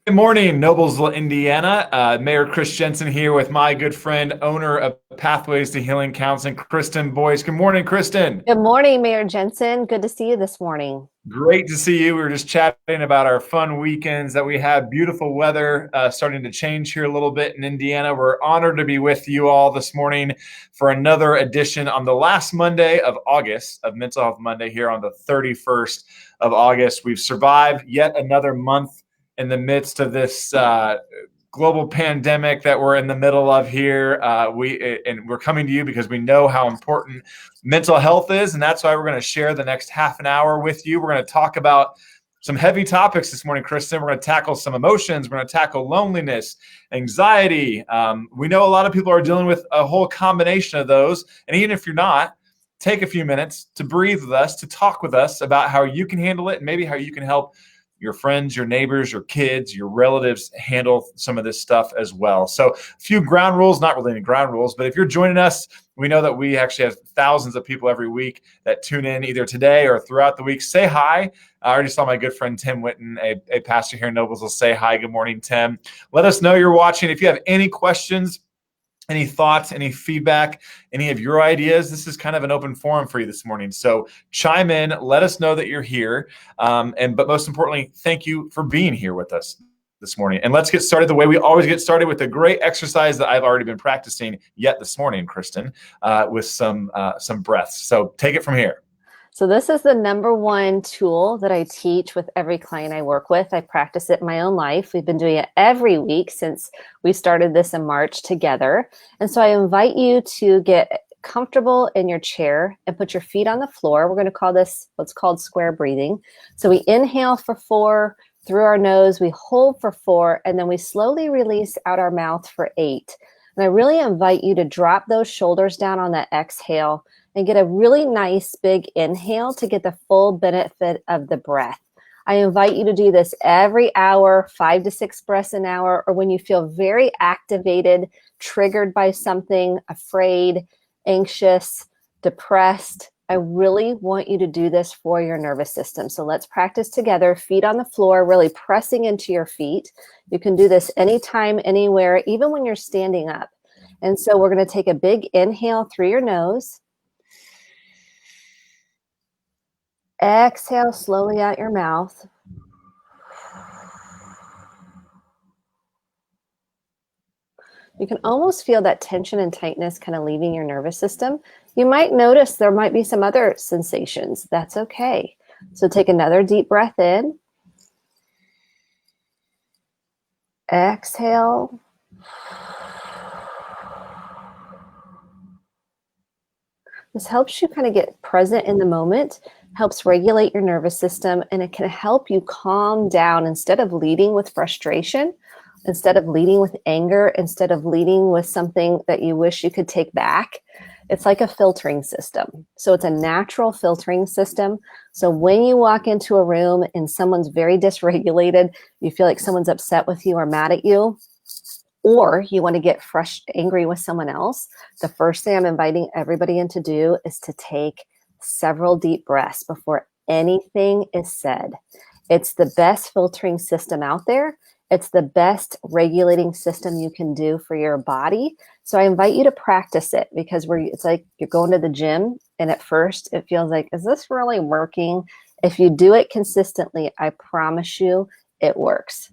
Good morning, Noblesville, Indiana. Mayor Chris Jensen here with my good friend, owner of Pathways to Healing Counseling, Kristen Boyce. Good morning, Kristen. Good morning, Mayor Jensen. Good to see you this morning. Great to see you. We were just chatting about our fun weekends that we had. Beautiful weather starting to change here a little bit in Indiana. We're honored to be with you all this morning for another edition on the last Monday of August of Mental Health Monday here on the 31st of August. We've survived yet another month in the midst of this global pandemic that we're in the middle of here. We're coming to you because we know how important mental health is, and that's why we're going to share the next half an hour with you. We're going to talk about some heavy topics this morning, Kristen. We're going to tackle some emotions. We're going to tackle loneliness, anxiety. We know a lot of people are dealing with a whole combination of those, and even if you're not, take a few minutes to breathe with us, to talk with us about how you can handle it and maybe how you can help your friends, your neighbors, your kids, your relatives handle some of this stuff as well. So a few ground rules, not really any ground rules, but if you're joining us, we know that we actually have thousands of people every week that tune in either today or throughout the week. Say hi. I already saw my good friend Tim Witten, a pastor here in Noblesville, say hi. Good morning, Tim. Let us know you're watching. If you have any questions, any thoughts, any feedback, any of your ideas, this is kind of an open forum for you this morning. So chime in, let us know that you're here. But most importantly, thank you for being here with us this morning. And let's get started the way we always get started, with a great exercise that I've already been practicing yet this morning, Kristen, with some breaths. So take it from here. So this is the number one tool that I teach with every client I work with. I practice it in my own life. We've been doing it every week since we started this in March together. And so I invite you to get comfortable in your chair and put your feet on the floor. We're going to call this what's called square breathing. So we inhale for 4 through our nose, we hold for 4, and then we slowly release out our mouth for 8. And I really invite you to drop those shoulders down on that exhale and get a really nice big inhale to get the full benefit of the breath. I invite you to do this every hour, 5 to 6 breaths an hour, or when you feel very activated, triggered by something, afraid, anxious, depressed. I really want you to do this for your nervous system. So let's practice together, feet on the floor, really pressing into your feet. You can do this anytime, anywhere, even when you're standing up. And so we're going to take a big inhale through your nose. Exhale slowly out your mouth. You can almost feel that tension and tightness kind of leaving your nervous system. You might notice there might be some other sensations. That's okay. So take another deep breath in. Exhale. This helps you kind of get present in the moment, helps regulate your nervous system, and it can help you calm down instead of leading with frustration, instead of leading with anger, instead of leading with something that you wish you could take back. It's like a filtering system. So it's a natural filtering system. So when you walk into a room and someone's very dysregulated, you feel like someone's upset with you or mad at you, or you want to get angry with someone else, the first thing I'm inviting everybody in to do is to take several deep breaths before anything is said. It's the best filtering system out there. It's the best regulating system you can do for your body. So I invite you to practice it, because it's like you're going to the gym, and at first it feels like, is this really working? If you do it consistently, I promise you it works.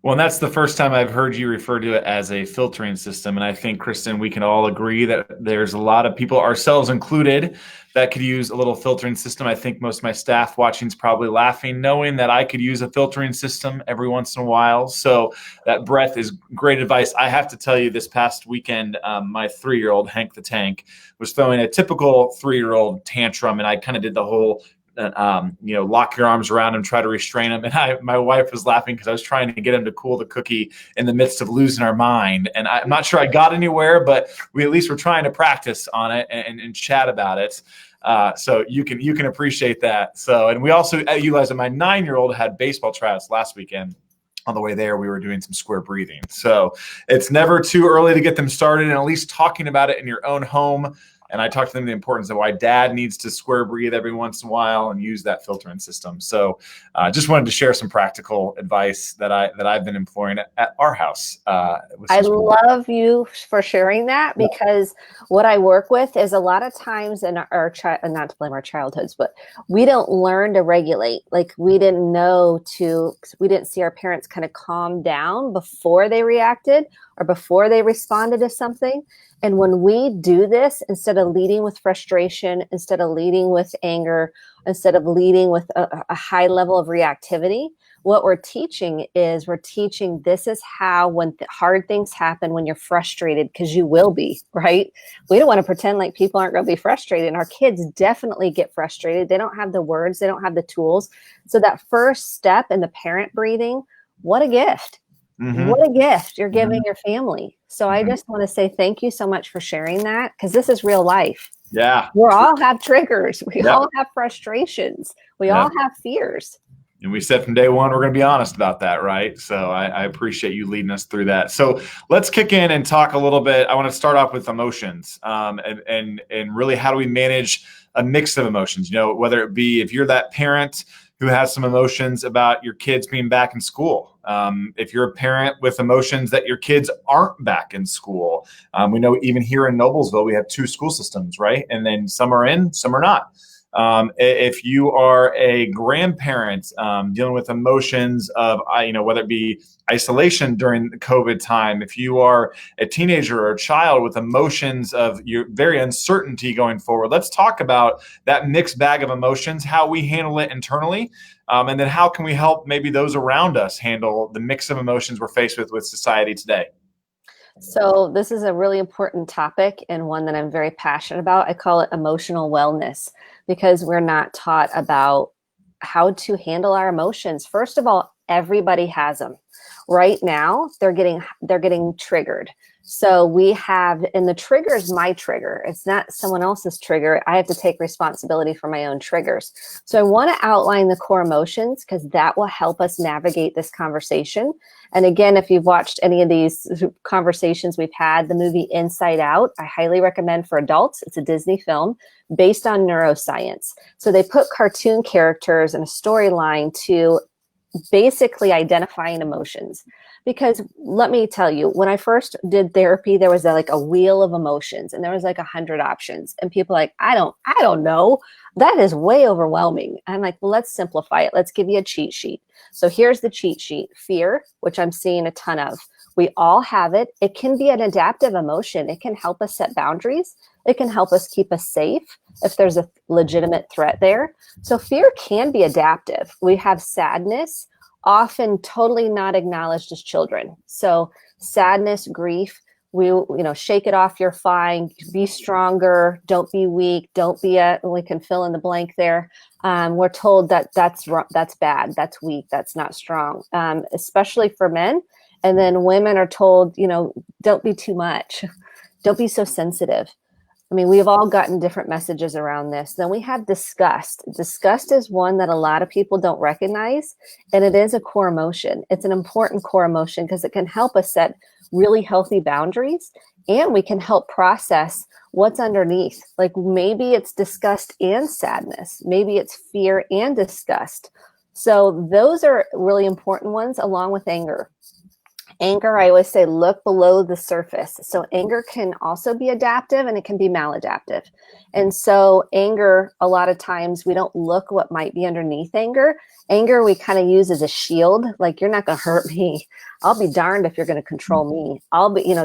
Well, and that's the first time I've heard you refer to it as a filtering system. And I think, Kristen, we can all agree that there's a lot of people, ourselves included, that could use a little filtering system. I think most of my staff watching is probably laughing, knowing that I could use a filtering system every once in a while. So that breath is great advice. I have to tell you, this past weekend, my 3-year-old, Hank the Tank, was throwing a typical 3-year-old tantrum. And I kind of did the whole lock your arms around him, try to restrain him. And my wife was laughing because I was trying to get him to cool the cookie in the midst of losing our mind. And I'm not sure I got anywhere, but we at least were trying to practice on it and chat about it. So you can appreciate that. So, and we also utilized it. My 9-year-old had baseball tryouts last weekend. On the way there, we were doing some square breathing. So it's never too early to get them started, and at least talking about it in your own home And I talk to them the importance of why dad needs to square breathe every once in a while and use that filtering system. So just wanted to share some practical advice that I've been employing at our house. I love you for sharing that, because what I work with is a lot of times in our not to blame our childhoods, but we don't learn to regulate. Like we didn't see our parents kind of calm down before they reacted or before they responded to something. And when we do this, instead of leading with frustration, instead of leading with anger, instead of leading with a high level of reactivity, what we're teaching this is how, when hard things happen, when you're frustrated, because you will be, right? We don't want to pretend like people aren't going to be frustrated. And our kids definitely get frustrated. They don't have the words, they don't have the tools. So that first step in the parent breathing, what a gift. Mm-hmm. What a gift you're giving your family. So I just want to say thank you so much for sharing that, because this is real life. Yeah. We all have triggers. We all have frustrations. We all have fears. And we said from day one, we're going to be honest about that, right? So I appreciate you leading us through that. So let's kick in and talk a little bit. I want to start off with emotions, and really, how do we manage a mix of emotions? You know, whether it be if you're that parent who has some emotions about your kids being back in school. If you're a parent with emotions that your kids aren't back in school. We know even here in Noblesville, we have 2 school systems, right? And then some are in, some are not. If you are a grandparent dealing with emotions of, whether it be isolation during the COVID time, if you are a teenager or a child with emotions of your very uncertainty going forward, let's talk about that mixed bag of emotions, how we handle it internally, and then how can we help maybe those around us handle the mix of emotions we're faced with society today. So this is a really important topic, and one that I'm very passionate about. I call it emotional wellness, because we're not taught about how to handle our emotions. First of all, everybody has them. Right now, they're getting triggered. So we have, and the trigger is my trigger. It's not someone else's trigger. I have to take responsibility for my own triggers. So I want to outline the core emotions, because that will help us navigate this conversation. And again, if you've watched any of these conversations we've had, the movie Inside Out, I highly recommend for adults. It's a Disney film based on neuroscience. So they put cartoon characters and a storyline to basically identifying emotions. Because let me tell you, when I first did therapy, there was like a wheel of emotions, and there was like 100 options, and people are like, I don't know. That is way overwhelming. I'm like, well, let's simplify it. Let's give you a cheat sheet. So here's the cheat sheet. Fear, which I'm seeing a ton of. We all have it. It can be an adaptive emotion. It can help us set boundaries. It can help us keep us safe if there's a legitimate threat there. So fear can be adaptive. We have sadness, often totally not acknowledged as children. So sadness, grief, we shake it off, you're fine, be stronger, don't be weak, we can fill in the blank there. We're told that's bad, that's weak, that's not strong, especially for men. And then women are told, don't be too much, don't be so sensitive. I mean, we've all gotten different messages around this. Then we have disgust. Disgust is one that a lot of people don't recognize, and it is a core emotion. It's an important core emotion because it can help us set really healthy boundaries, and we can help process what's underneath. Like maybe it's disgust and sadness. Maybe it's fear and disgust. So those are really important ones, along with anger. Anger, I always say, look below the surface. So anger can also be adaptive, and it can be maladaptive. And so anger, a lot of times we don't look what might be underneath anger. Anger we kind of use as a shield, like, you're not going to hurt me. I'll be darned if you're going to control me.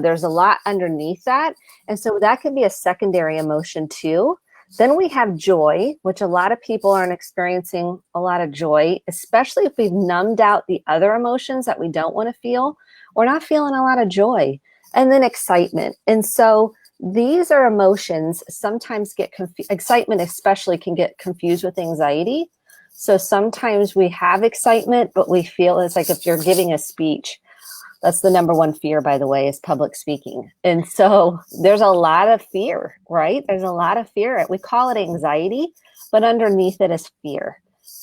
There's a lot underneath that. And so that can be a secondary emotion too. Then we have joy, which a lot of people aren't experiencing a lot of joy, especially if we've numbed out the other emotions that we don't want to feel. We're not feeling a lot of joy. And then excitement. And so these are emotions sometimes get confused. Excitement especially can get confused with anxiety. So sometimes we have excitement, but we feel it's like if you're giving a speech. That's the number one fear, by the way, is public speaking. And so there's a lot of fear, right? There's a lot of fear. We call it anxiety, but underneath it is fear.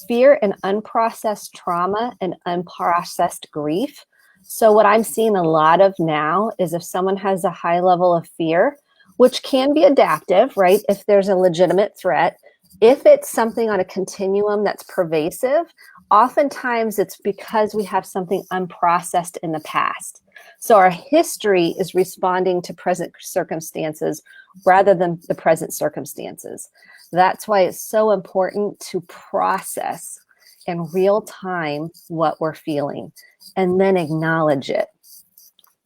Fear and unprocessed trauma and unprocessed grief. So what I'm seeing a lot of now is if someone has a high level of fear, which can be adaptive, right? If there's a legitimate threat. If it's something on a continuum that's pervasive, oftentimes it's because we have something unprocessed in the past. So our history is responding to present circumstances rather than the present circumstances. That's why it's so important to process in real time what we're feeling and then acknowledge it.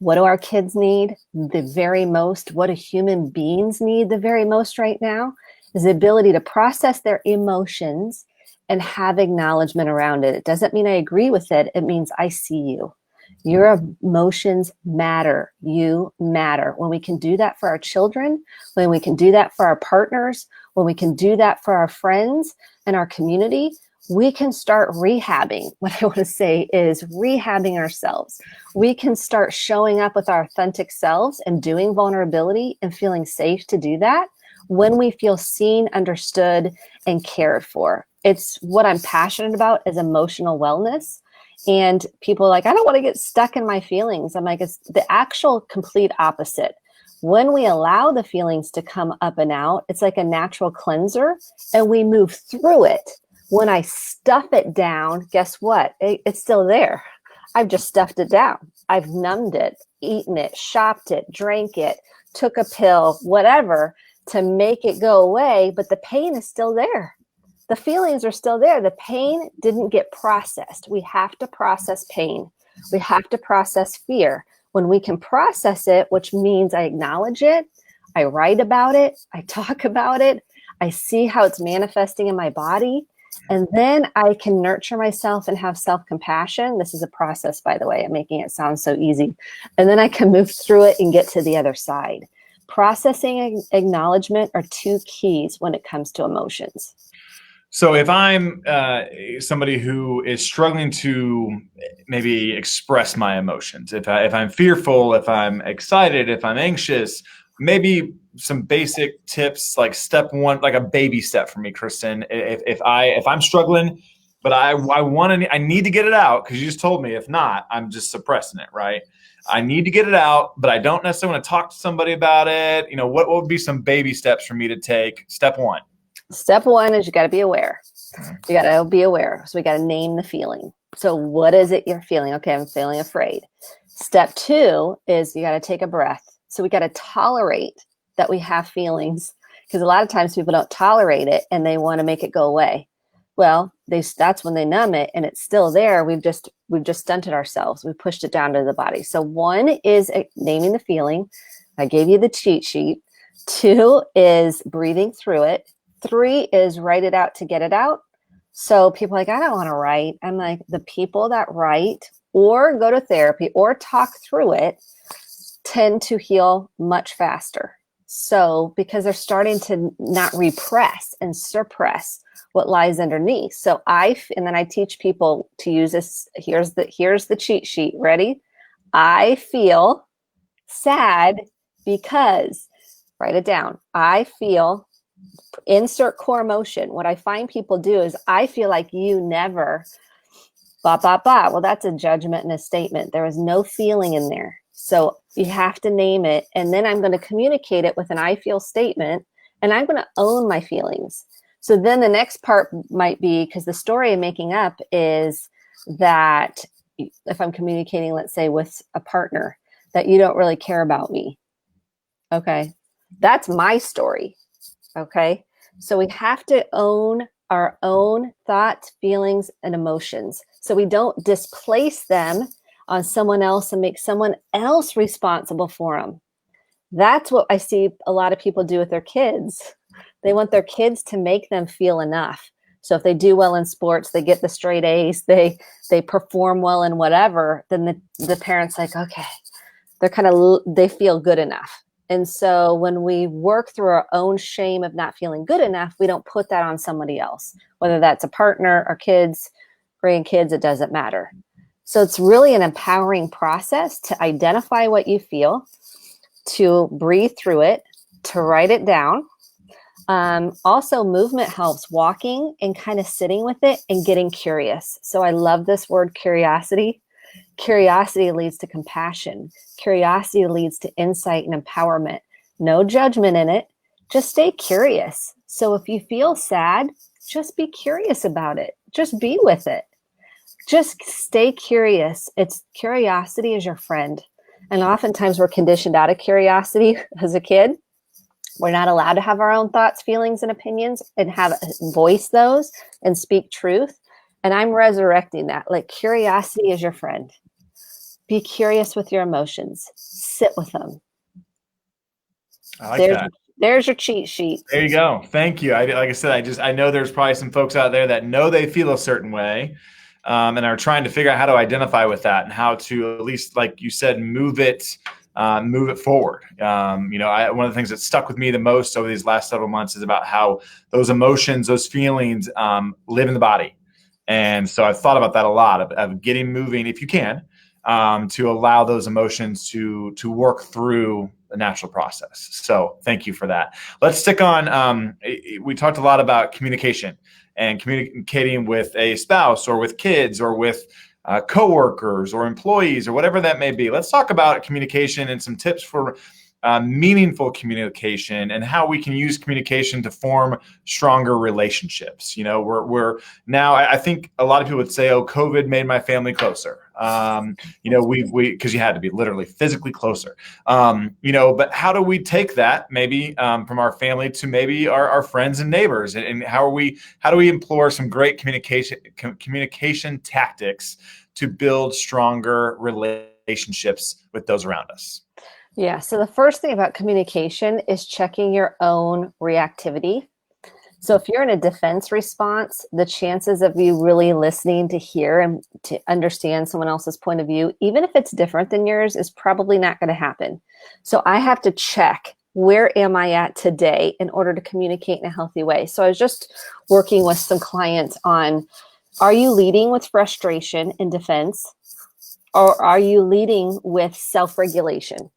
What do our kids need the very most? What do human beings need the very most right now? Is the ability to process their emotions and have acknowledgement around it. It doesn't mean I agree with it. It means I see you. Your emotions matter. You matter. When we can do that for our children, when we can do that for our partners, when we can do that for our friends and our community, we can start rehabbing. What I want to say is rehabbing ourselves. We can start showing up with our authentic selves and doing vulnerability and feeling safe to do that when we feel seen, understood, and cared for. It's what I'm passionate about is emotional wellness. And people are like, I don't want to get stuck in my feelings. I'm like, it's the actual complete opposite. When we allow the feelings to come up and out, it's like a natural cleanser and we move through it. When I stuff it down, guess what? It's still there. I've just stuffed it down. I've numbed it, eaten it, shopped it, drank it, took a pill, whatever, to make it go away, but the pain is still there. The feelings are still there. The pain didn't get processed. We have to process pain. We have to process fear. When we can process it, which means I acknowledge it, I write about it, I talk about it, I see how it's manifesting in my body, and then I can nurture myself and have self-compassion. This is a process, by the way. I'm making it sound so easy. And then I can move through it and get to the other side. Processing and acknowledgement are two keys when it comes to emotions. So if I'm somebody who is struggling to maybe express my emotions, if I'm fearful, if I'm excited, if I'm anxious, maybe some basic tips, like step one, like a baby step for me, Kristen. If I'm struggling, but I need to get it out, because you just told me if not, I'm just suppressing it, right? I need to get it out, but I don't necessarily want to talk to somebody about it. You know, what would be some baby steps for me to take? Step one. Step one is you got to be aware. You got to be aware. So we got to name the feeling. So what is it you're feeling? Okay, I'm feeling afraid. Step two is you got to take a breath. So we got to tolerate that we have feelings, because a lot of times people don't tolerate it and they want to make it go away. Well, that's when they numb it and it's still there. We've just stunted ourselves. We pushed it down to the body. So one is naming the feeling. I gave you the cheat sheet. Two is breathing through it. Three is write it out to get it out. So people are like, I don't want to write. I'm like, the people that write or go to therapy or talk through it tend to heal much faster. So because they're starting to not repress and suppress what lies underneath. So and then I teach people to use this. Here's the cheat sheet. Ready? I feel sad because, write it down. I feel, insert core emotion. What I find people do is I feel like you never, blah, blah, blah. Well, that's a judgment and a statement. There is no feeling in there. So you have to name it. And then I'm going to communicate it with an I feel statement, and I'm going to own my feelings. So then the next part might be, because the story I'm making up is that if I'm communicating, let's say with a partner, that you don't really care about me. Okay. That's my story. Okay. So we have to own our own thoughts, feelings, and emotions. So we don't displace them on someone else and make someone else responsible for them. That's what I see a lot of people do with their kids. They want their kids to make them feel enough. So if they do well in sports, they get the straight A's, they perform well in whatever, then the parent's like, okay, they feel good enough. And so when we work through our own shame of not feeling good enough, we don't put that on somebody else, whether that's a partner or kids, grandkids, it doesn't matter. So it's really an empowering process to identify what you feel, to breathe through it, to write it down. Also, movement helps, walking and kind of sitting with it and getting curious. So I love this word, curiosity. Curiosity leads to compassion. Curiosity leads to insight and empowerment. no judgment in it. Just stay curious. So if you feel sad, just be curious about it. Just be with it. Just stay curious. Curiosity is your friend. And oftentimes we're conditioned out of curiosity as a kid. We're not allowed to have our own thoughts, feelings, and opinions and voice those and speak truth. And I'm resurrecting that. Like, curiosity is your friend. Be curious with your emotions. Sit with them. I like that. There's your cheat sheet. There you go. Thank you. Like I said, I know there's probably some folks out there that know they feel a certain way, and are trying to figure out how to identify with that and how to, at least, like you said, move it forward. One of the things that stuck with me the most over these last several months is about how those emotions, those feelings, live in the body. And so I've thought about that a lot, of getting moving, if you can, to allow those emotions to work through the natural process. So thank you for that. Let's stick on, we talked a lot about communication and communicating with a spouse or with kids or with coworkers or employees or whatever that may be. Let's talk about communication and some tips for meaningful communication and how we can use communication to form stronger relationships. We're now, I think a lot of people would say, oh, COVID made my family closer. Because you had to be literally physically closer. But how do we take that maybe from our family to maybe our friends and neighbors? And how do we employ some great communication tactics to build stronger relationships with those around us? Yeah. So the first thing about communication is checking your own reactivity. So if you're in a defense response, the chances of you really listening to hear and to understand someone else's point of view, even if it's different than yours, is probably not going to happen. So I have to check, where am I at today in order to communicate in a healthy way? So I was just working with some clients on, are you leading with frustration and defense, or are you leading with self-regulation?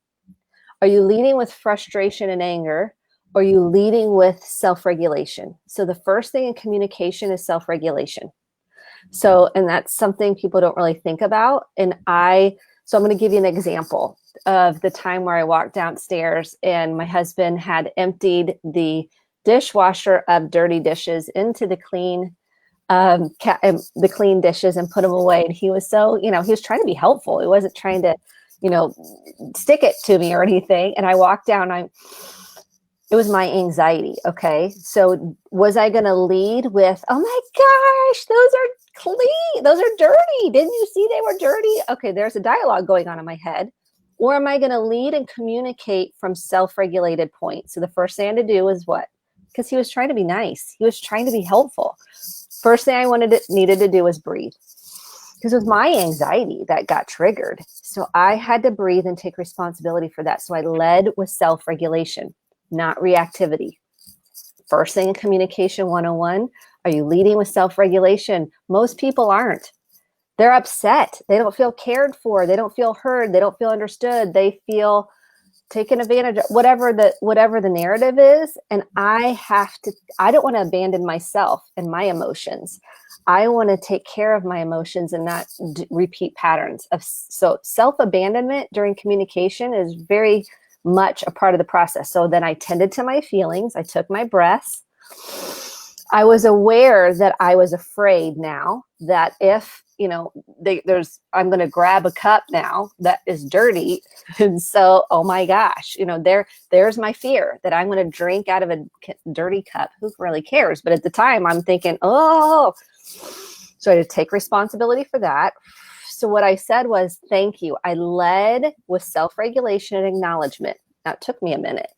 Are you leading with frustration and anger? Or are you leading with self-regulation? So the first thing in communication is self-regulation. So, and that's something people don't really think about. So I'm going to give you an example of the time where I walked downstairs and my husband had emptied the dishwasher of dirty dishes into the clean dishes and put them away. And he was so, he was trying to be helpful. He wasn't trying to, stick it to me or anything. And I walked down, it was my anxiety. Okay. So was I going to lead with, oh my gosh, those are clean. Those are dirty. Didn't you see they were dirty? Okay. There's a dialogue going on in my head. Or am I going to lead and communicate from self-regulated points? So the first thing I had to do was what? Because he was trying to be nice. He was trying to be helpful. First thing I needed to do was breathe. Because it was my anxiety that got triggered. So I had to breathe and take responsibility for that. So I led with self-regulation, not reactivity. First thing in Communication 101, are you leading with self-regulation? Most people aren't. They're upset. They don't feel cared for. They don't feel heard. They don't feel understood. They feel taken advantage of, whatever the narrative is. And I don't want to abandon myself and my emotions. I want to take care of my emotions and not repeat patterns so self-abandonment during communication is very much a part of the process. So then I tended to my feelings. I took my breaths. I was aware that I was afraid now that if, I'm going to grab a cup now that is dirty. And so, oh my gosh, there's my fear that I'm going to drink out of a dirty cup. Who really cares? But at the time I'm thinking, oh, so I had to take responsibility for that. So what I said was, thank you. I led with self-regulation and acknowledgement. That took me a minute.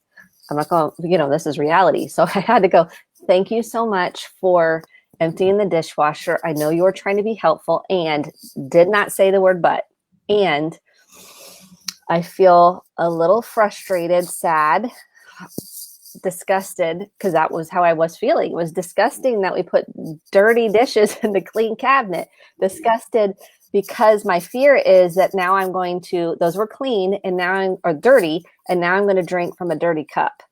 I'm not going, this is reality. So I had to go, thank you so much for emptying the dishwasher. I know you were trying to be helpful and did not say the word but. And I feel a little frustrated, sad, disgusted, because that was how I was feeling. It was disgusting that we put dirty dishes in the clean cabinet. Disgusted because my fear is that now those were clean and now or dirty, and now I'm going to drink from a dirty cup.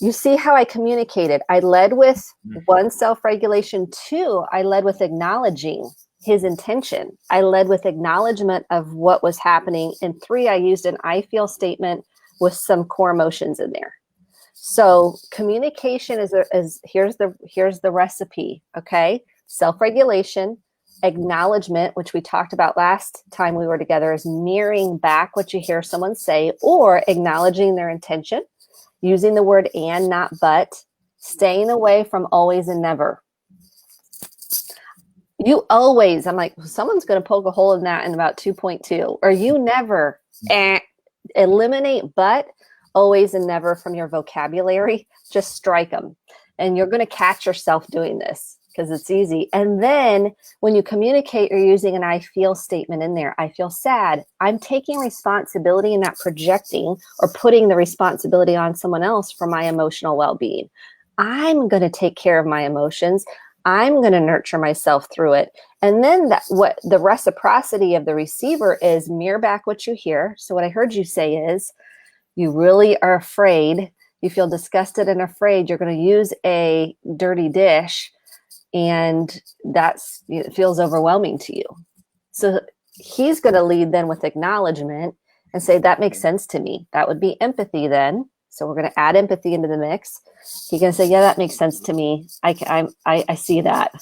You see how I communicated. I led with one, self-regulation. Two, I led with acknowledging his intention. I led with acknowledgement of what was happening. And three, I used an I feel statement with some core emotions in there. So communication is here's the recipe, okay? Self-regulation, acknowledgement, which we talked about last time we were together, is mirroring back what you hear someone say or acknowledging their intention, using the word and, not but, staying away from always and never. You always, I'm like, someone's going to poke a hole in that in about 2.2, or you never. Eliminate but, always, and never from your vocabulary. Just strike them. And you're going to catch yourself doing this because it's easy. And then when you communicate, you're using an I feel statement in there. I feel sad. I'm taking responsibility and not projecting or putting the responsibility on someone else for my emotional well-being. I'm going to take care of my emotions. I'm going to nurture myself through it. And then what the reciprocity of the receiver is, mirror back what you hear. So what I heard you say is, you really are afraid, you feel disgusted and afraid, you're going to use a dirty dish, and it feels overwhelming to you. So he's going to lead then with acknowledgement and say, that makes sense to me. That would be empathy then. So we're going to add empathy into the mix. He's going to say, yeah, that makes sense to me. I see that.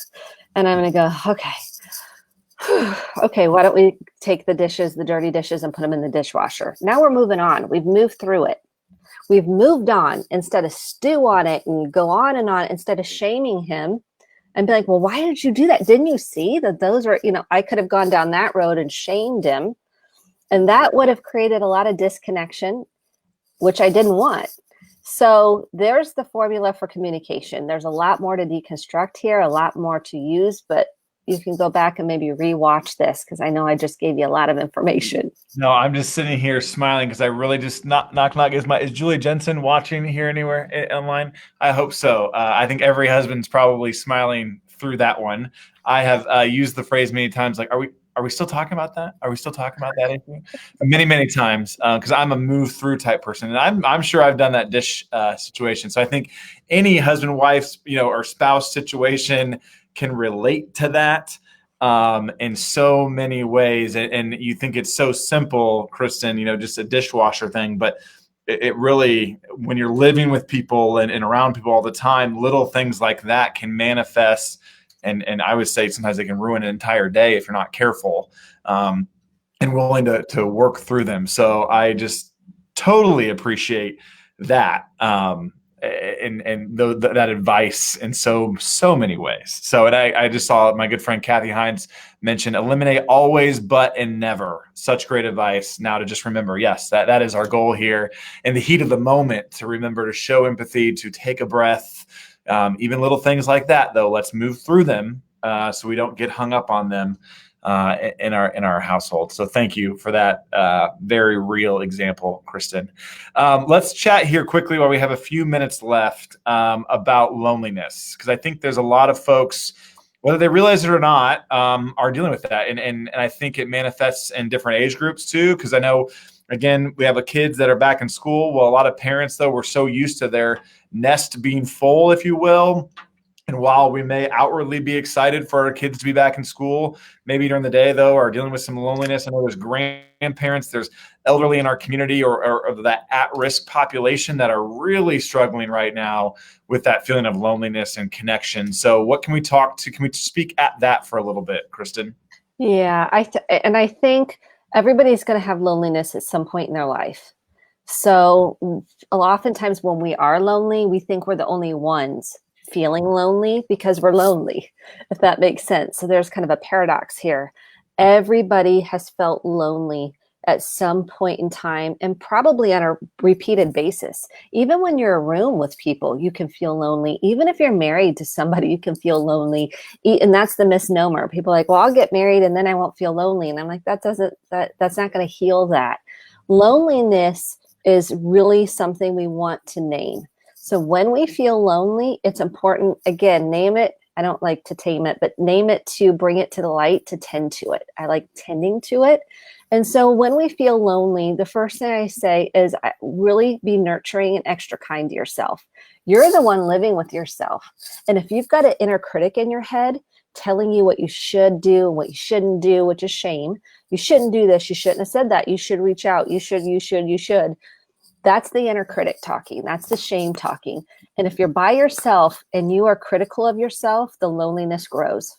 And I'm going to go, okay. Okay, why don't we take the dirty dishes, and put them in the dishwasher? Now we're moving on. We've moved through it. We've moved on. Instead of stew on it and go on, instead of shaming him and be like, well, why did you do that? Didn't you see that those were, I could have gone down that road and shamed him. And that would have created a lot of disconnection, which I didn't want. So there's the formula for communication. There's a lot more to deconstruct here, a lot more to use, but you can go back and maybe rewatch this because I know I just gave you a lot of information. No, I'm just sitting here smiling because I really just knock. Is Julie Jensen watching here anywhere online? I hope so. I think every husband's probably smiling through that one. I have used the phrase many times, like, are we still talking about that? Are we still talking about that issue? Many times, because I'm a move through type person, and I'm sure I've done that dish situation. So I think any husband, wife, or spouse situation can relate to that in so many ways. And you think it's so simple, Kristen, just a dishwasher thing, but it really, when you're living with people and around people all the time, little things like that can manifest. And I would say sometimes they can ruin an entire day if you're not careful and willing to work through them. So I just totally appreciate that. That advice in so many ways. So, and I just saw my good friend Kathy Hines mention eliminate always, but, and never. Such great advice. Now to just remember, yes, that is our goal here in the heat of the moment, to remember to show empathy, to take a breath, even little things like that, though, let's move through them so we don't get hung up on them in our household. So thank you for that very real example, Kristen. Let's chat here quickly while we have a few minutes left about loneliness, because I think there's a lot of folks, whether they realize it or not, are dealing with that. And I think it manifests in different age groups too, because I know, again, we have kids that are back in school. Well, a lot of parents, though, were so used to their nest being full, if you will. And while we may outwardly be excited for our kids to be back in school, maybe during the day, though, are dealing with some loneliness. I know there's grandparents, there's elderly in our community or that at-risk population that are really struggling right now with that feeling of loneliness and connection. So what can we speak at that for a little bit, Kristen? Yeah, I think everybody's going to have loneliness at some point in their life. So oftentimes when we are lonely, we think we're the only ones feeling lonely because we're lonely, if that makes sense. So there's kind of a paradox here. Everybody has felt lonely at some point in time, and probably on a repeated basis. Even when you're in a room with people, you can feel lonely. Even if you're married to somebody, you can feel lonely. And that's the misnomer. People are like, well, I'll get married and then I won't feel lonely. And I'm like, that's not going to heal that. Loneliness is really something we want to name. So when we feel lonely, it's important, again, name it. I don't like to tame it, but name it to bring it to the light, to tend to it. I like tending to it. And so when we feel lonely, the first thing I say is really be nurturing and extra kind to yourself. You're the one living with yourself. And if you've got an inner critic in your head telling you what you should do and what you shouldn't do, which is shame, you shouldn't do this, you shouldn't have said that, you should reach out, you should. That's the inner critic talking. That's the shame talking. And if you're by yourself and you are critical of yourself, the loneliness grows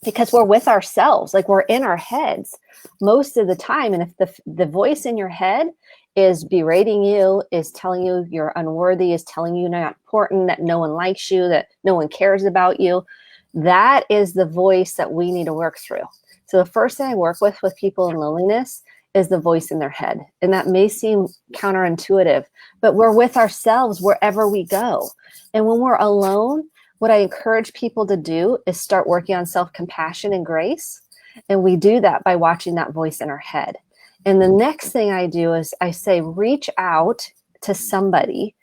because we're with ourselves, like we're in our heads most of the time. And if the voice in your head is berating you, is telling you you're unworthy, is telling you you're not important, that no one likes you, that no one cares about you, that is the voice that we need to work through. So the first thing I work with people in loneliness is the voice in their head. And that may seem counterintuitive, but we're with ourselves wherever we go. And when we're alone, what I encourage people to do is start working on self-compassion and grace. And we do that by watching that voice in our head. And the next thing I do is I say, reach out to somebody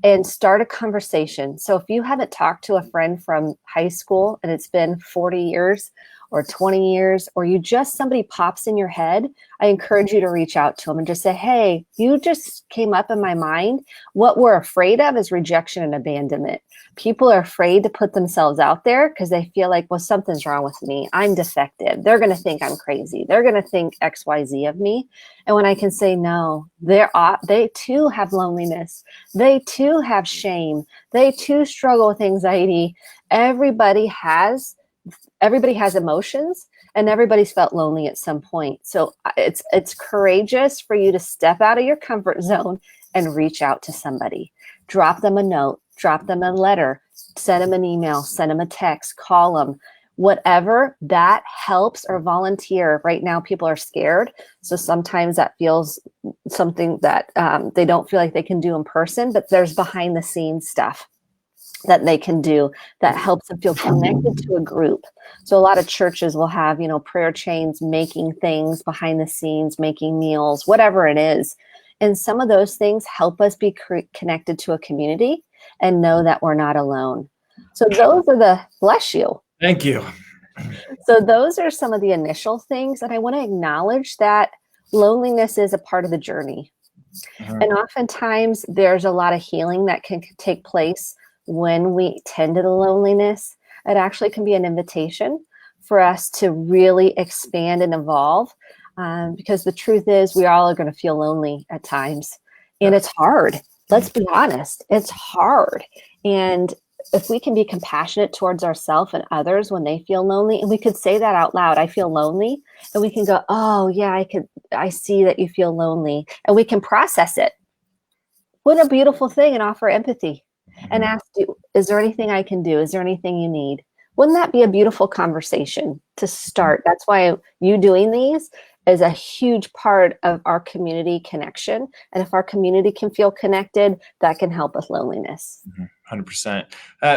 and start a conversation. So if you haven't talked to a friend from high school and it's been 40 years or 20 years, or somebody pops in your head, I encourage you to reach out to them and just say, hey, you just came up in my mind. What we're afraid of is rejection and abandonment. People are afraid to put themselves out there because they feel like, well, something's wrong with me. I'm defective. They're going to think I'm crazy. They're going to think X, Y, Z of me. And when I can say, no, they too have loneliness. They too have shame. They too struggle with anxiety. Everybody has emotions, and everybody's felt lonely at some point. So it's courageous for you to step out of your comfort zone and reach out to somebody. Drop them a note, drop them a letter, send them an email, send them a text, call them, whatever that helps, or volunteer. Right now, people are scared. So sometimes that feels something that they don't feel like they can do in person, but there's behind the scenes stuff that they can do that helps them feel connected to a group. So a lot of churches will have, prayer chains, making things behind the scenes, making meals, whatever it is. And some of those things help us be connected to a community and know that we're not alone. So those are bless you. Thank you. So those are some of the initial things. And I want to acknowledge that loneliness is a part of the journey. Mm-hmm. And oftentimes there's a lot of healing that can take place when we tend to the loneliness. It actually can be an invitation for us to really expand and evolve, because the truth is we all are going to feel lonely at times, and it's hard. Let's be honest, it's hard. And if we can be compassionate towards ourselves and others when they feel lonely, and we could say that out loud, I feel lonely, and we can go, oh yeah, I see that you feel lonely, and we can process it. What a beautiful thing, and offer empathy. And ask you, is there anything I can do? Is there anything you need? Wouldn't that be a beautiful conversation to start? That's why you doing these is a huge part of our community connection. And if our community can feel connected, that can help with loneliness. 100%.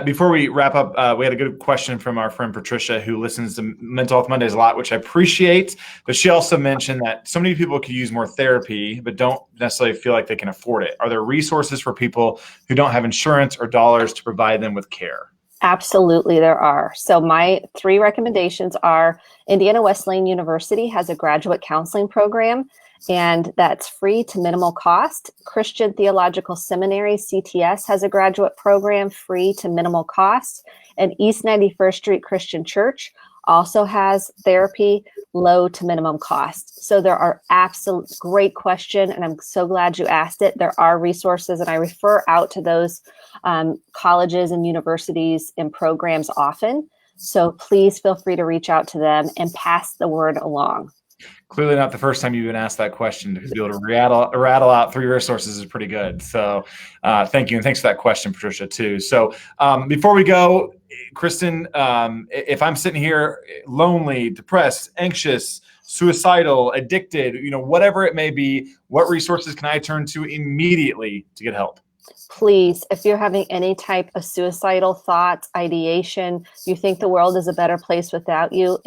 Before we wrap up, we had a good question from our friend Patricia, who listens to Mental Health Mondays a lot, which I appreciate. But she also mentioned that so many people could use more therapy, but don't necessarily feel like they can afford it. Are there resources for people who don't have insurance or dollars to provide them with care? Absolutely, there are. So my 3 recommendations are Indiana Wesleyan University has a graduate counseling program, and that's free to minimal cost. Christian Theological Seminary, CTS, has a graduate program free to minimal cost. And East 91st Street Christian Church also has therapy low to minimum cost. So there are great question, and I'm so glad you asked it. There are resources, and I refer out to those colleges and universities and programs often. So please feel free to reach out to them and pass the word along. Clearly not the first time you've been asked that question. To be able to rattle out 3 resources is pretty good. So thank you. And thanks for that question, Patricia, too. So before we go, Kristen, if I'm sitting here lonely, depressed, anxious, suicidal, addicted, whatever it may be, what resources can I turn to immediately to get help? Please, if you're having any type of suicidal thoughts, ideation, you think the world is a better place without you,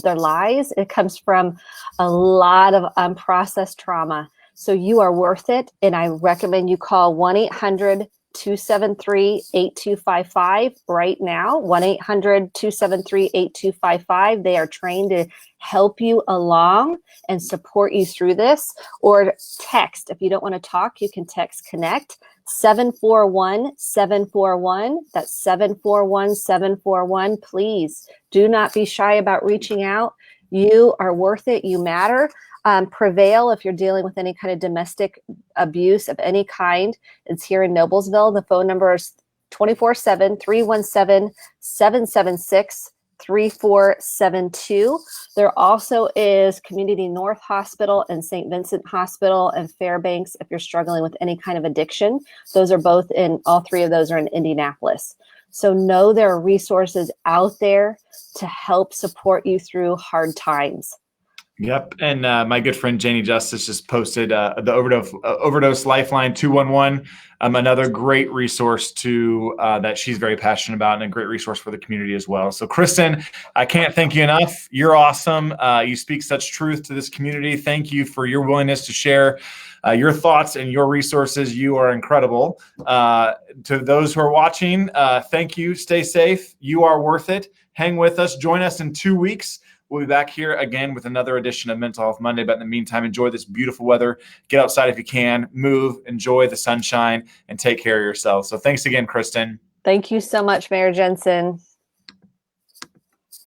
they're lies. It comes from a lot of unprocessed trauma. So you are worth it. And I recommend you call 1-800-273-8255 right now, 1-800-273-8255. They are trained to help you along and support you through this. Or text. If you don't want to talk, you can text CONNECT 741-741. That's 741-741. Please do not be shy about reaching out. You are worth it. You matter. Prevail if you're dealing with any kind of domestic abuse of any kind. It's here in Noblesville. The phone number is 24/7 317 776 3472. There also is Community North Hospital and St. Vincent Hospital and Fairbanks if you're struggling with any kind of addiction. Those are both all three of those are in Indianapolis. So know there are resources out there to help support you through hard times. Yep. And my good friend Janie Justice just posted the overdose Lifeline 211, another great resource that she's very passionate about, and a great resource for the community as well. So Kristen, I can't thank you enough. You're awesome. You speak such truth to this community. Thank you for your willingness to share your thoughts and your resources. You are incredible. To those who are watching, thank you. Stay safe. You are worth it. Hang with us. Join us in 2 weeks. We'll be back here again with another edition of Mental Health Monday. But in the meantime, enjoy this beautiful weather. Get outside if you can. Move, enjoy the sunshine, and take care of yourself. So thanks again, Kristen. Thank you so much, Mayor Jensen.